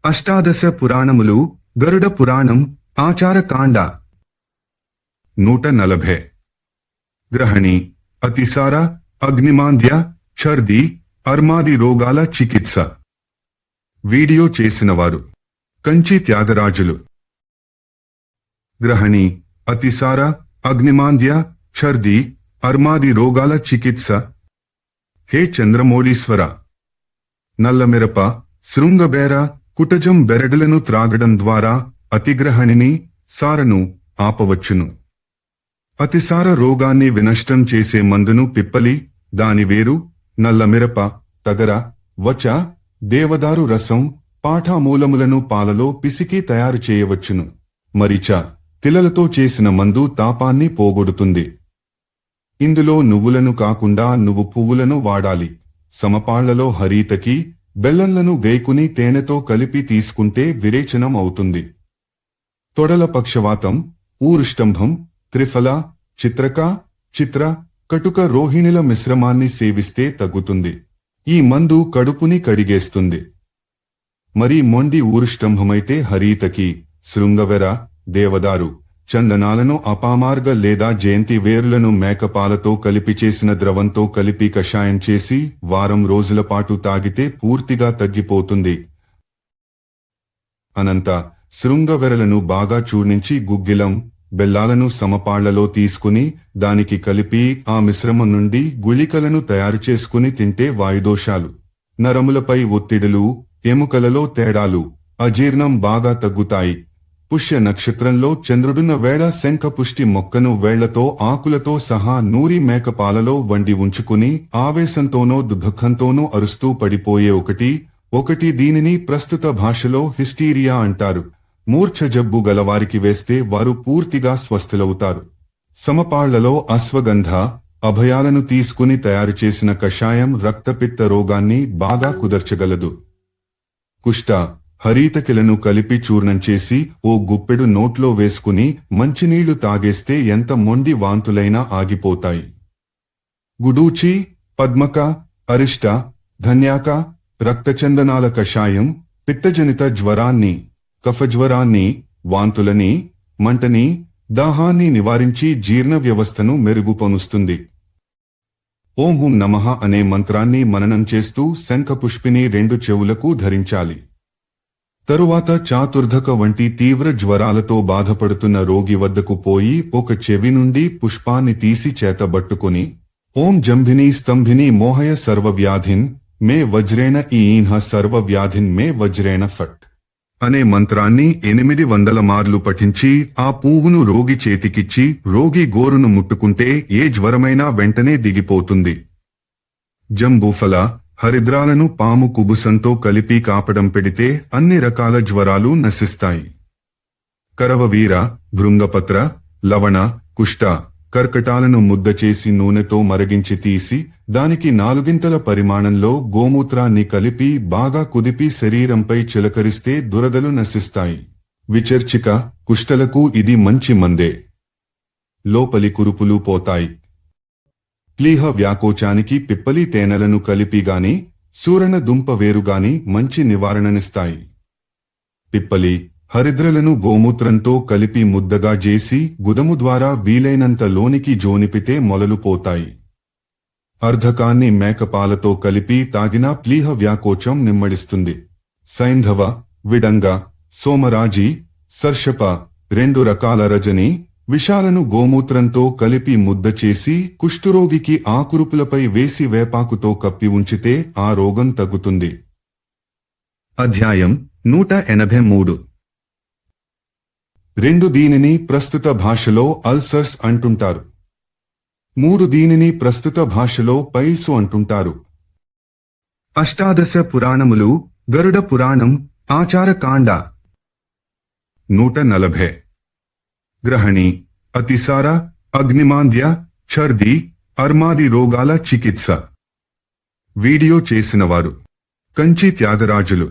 అష్టాదశ పురాణములు గరుడ పురాణం ఆచారకాండ 140 గ్రహణి అతిసార అగ్నిమాంద్య ఛర్ది అర్మాది రోగాల చికిత్స వీడియో చేసినవారు కంచి త్యాగరాజులు గ్రహణి అతిసార అగ్నిమాంద్య ఛర్ది అర్మాది రోగాల చికిత్స హే చంద్రమౌళీశ్వర నల్లమిరప శృంగబేర కుటజం బెరడులను త్రాగడం ద్వారా అతిగ్రహణిని సారను ఆపవచ్చును. అతిసార రోగాన్ని వినష్టం చేసే మందును పిప్పలి, దాని వేరు, నల్లమిరప, తగర, వచ, దేవదారు రసం, పాఠామూలములను పాలలో పిసికి తయారు చేయవచ్చును. మరిచ, తిలలతో చేసిన మందు తాపాన్ని పోగొడుతుంది. ఇందులో నువ్వులను కాకుండా నువ్వు పువ్వులను వాడాలి. సమపాళ్లలో హరీతకి, బెల్లంలను గైకుని తేనెతో కలిపి తీసుకుంటే విరేచనం అవుతుంది. తొడల పక్షవాతం, ఊరుష్టంభం, త్రిఫల, చిత్రక, చిత్ర, కటుక రోహిణిల మిశ్రమాన్ని సేవిస్తే తగ్గుతుంది. ఈ మందు కడుపుని కడిగేస్తుంది. మరి మొండి ఊరుష్టంభమైతే హరీతకి, శృంగవెర, దేవదారు, చందనాలను అపామార్గ లేదా జయంతి వేరులను మేకపాలతో కలిపి చేసిన ద్రవంతో కలిపి కషాయం చేసి వారం రోజుల పాటు తాగితే పూర్తిగా తగ్గిపోతుంది. అనంత శృంగవెరలను బాగా చూర్ణించి గుగ్గిలం, బెల్లాలను సమపాళ్లలో తీసుకుని దానికి కలిపి ఆ మిశ్రమం నుండి గుళికలను తయారు చేసుకుని తింటే వాయుదోషాలు, నరములపై ఒత్తిడులు, ఎముకలలో తేడాలు, అజీర్ణం బాగా తగ్గుతాయి. పుష్య నక్షత్రంలో చంద్రుడున్న వేళ శంఖ పుష్టి మొక్కను వేళ్లతో ఆకులతో సహా నూరి మేకపాలలో వండి ఉంచుకుని ఆవేశంతోనో దుఃఖంతోనో అరుస్తూ పడిపోయే ఒకటి దీనిని ప్రస్తుత భాషలో హిస్టీరియా అంటారు. మూర్ఛ జబ్బు గలవారికి వేస్తే వారు పూర్తిగా స్వస్థులవుతారు. సమపాళ్లలో అశ్వగంధ, అభయాలను తీసుకుని తయారు చేసిన కషాయం రక్తపిత్త రోగాన్ని బాగా కుదర్చగలదు. కుష్ట, హరీతకిలను కలిపి చూర్ణం చేసి ఓ గుప్పెడు నోట్లో వేసుకుని మంచినీళ్లు తాగేస్తే ఎంత మొండి వాంతులైనా ఆగిపోతాయి. గుడూచి, పద్మక, అరిష్ట, ధన్యాక, రక్తచందనాల కషాయం పిత్తజనిత జ్వరాన్ని, కఫజ్వరాన్ని, వాంతులని, మంటని, దాహాన్ని నివారించి జీర్ణ వ్యవస్థను మెరుగుపరుస్తుంది. ఓం హుం నమః అనే మంత్రాన్ని మననం చేస్తూ శంఖపుష్పిని 2 చెవులకు ధరించాలి. తరువాత చాతుర్ధక వంటి తీవ్ర జ్వరాలతో బాధపడుతున్న రోగి వద్దకు పోయి ఒక చెవి నుండి పుష్పాన్ని తీసి చేతబట్టుకుని ఓం జంభిని స్తంభిని మోహయ సర్వవ్యాధిన్ మే వజ్రేణ ఈన్హ సర్వవ్యాధిన్ మే వజ్రేణ ఫట్ అనే మంత్రాన్ని 800 మార్లు పఠించి ఆ పువ్వును రోగి చేతికిచ్చి రోగి గోరును ముట్టుకుంటే ఏ జ్వరమైనా వెంటనే దిగిపోతుంది. జంబూఫల, హరిద్రాలను పాము కుబుసంతో కలిపి కాపడం పెడితే అన్ని రకాల జ్వరాలు నశిస్తాయి. కరవవీర, భృంగపత్ర, లవణ, కుష్ట, కర్కటాలను ముద్ద చేసి నూనెతో మరిగించి తీసి దానికి 4 పరిమాణంలో గోమూత్రాన్ని కలిపి బాగా కుదిపి శరీరంపై చిలకరిస్తే దురదలు నశిస్తాయి. విచర్చిక, కుష్టలకు ఇది మంచి మందే. లోపలి కురుపులు పోతాయి. ప్లీహ వ్యాకోచానికి పిప్పలి తేనెలను కలిపిగాని, సూరణ దుంప వేరుగాని మంచి నివారణనిస్తాయి. పిప్పలి, హరిద్రలను గోమూత్రంతో కలిపి ముద్దగా చేసి గుదము ద్వారా వీలైనంత లోనికి జోనిపితే మొలలు పోతాయి. అర్ధకాన్ని మేకపాలతో కలిపి తాగినా ప్లీహ వ్యాకోచం నిమ్మడిస్తుంది. సైంధవ, విడంగ, సోమరాజి, సర్షప 2 రకాల రజని, విషాలను గోమూత్రంతో కలిపి ముద్ద చేసి కుష్ఠరోగికి ఆకురుపులపై వేసి వేపాకుతో కప్పి ఉంచితే ఆ రోగం తగ్గుతుంది. అధ్యాయం 183. 2 దీనిని ప్రస్తుత భాషలో అల్సర్స్ అంటుంటారు. 3 దీనిని ప్రస్తుత భాషలో పైల్సు అంటుంటారు. అష్టాదశ పురాణములు గరుడ పురాణం ఆచారకాండ 140 గ్రహణి అతిసార అగ్నిమాంద్య ఛర్ది అర్మాది రోగాల చికిత్స వీడియో చేసినవారు కంచి త్యాగరాజులు.